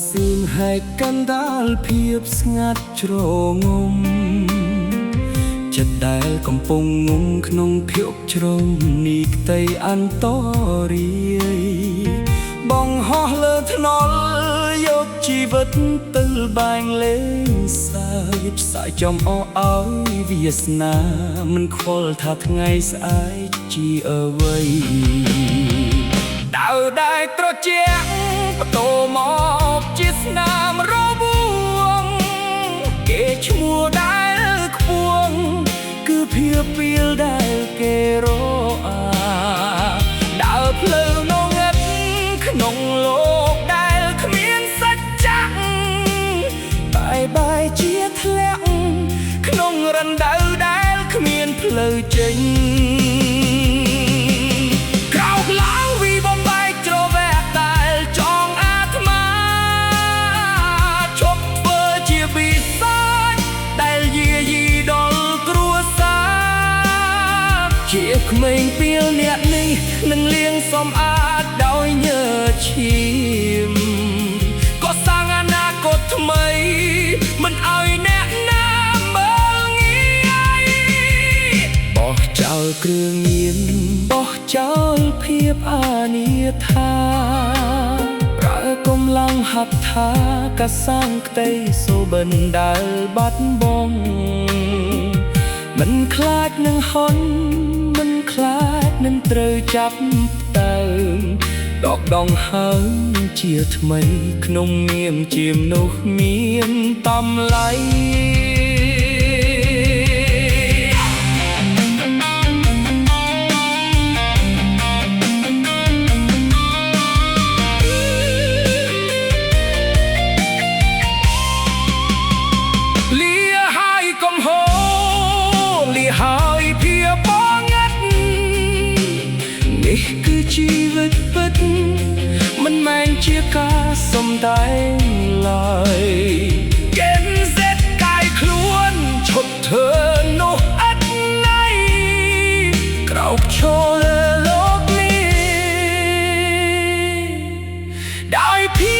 សៀងហែកកណ្ដាលភាពស្ងាត់ជ្រងំចិត្តដែលកំពុងងំក្នុងភពជ្រងនេះក្តីអន្តរាយបងហោះលើថ្នល់យកជីវិតទៅបែងលេងផ្សាយចំអឲ្យវាសនាមិនខ្វល់ថាថ្ងៃស្អែកជាអ្វីដៅដែលត្រជាក់បតោមកជាស្នាមរបួងគេឈ្មោះដែលខ្ពងគឺភាពពីលដែលគេរអាដើរផ្លូវងងឹតក្នុងលោកដែលគ្មានសច្ចៈបែជាធ្លាក់ក្នុងរណ្ដៅដែលគ្មានផ្លូវចេញក្រោកឡើងវិបំបែកជ្រវែកដែលចងអាត្មាឈប់ធ្វើជាបិសាចដែលយាយីដល់គ្រួសារជាក្មេងពីលអ្នកនេះនឹងលៀងសម្អាតដោយញើសឈាមក៏សាងអនាគតថ្មីមិនឲ្យអ្នកណាមើលងាយបោះចោលគ្រឿងញៀនបោះចោលភាពអានីថាប្រើកម្លាំងហត្ថាកសាងក្តីសូបិនដែលបាត់បង់មិនខ្លាចនឹងហន់មិនខ្លាចនឹងត្រូវចាប់ទៅដកដងហើមជាថ្មីក្នុងនាមជាមនុស្សមានតម្លៃលាហើយកុំហូរលាហើយភាពបងឹតនេះគឺជីវិតពិតមិនមែនជាការសំដែងឡើយគេសេតកាយខ្លួនឈប់ធ្វើនោះអត់ណៃក្រោកឈរលើលោកនេះដោយភាព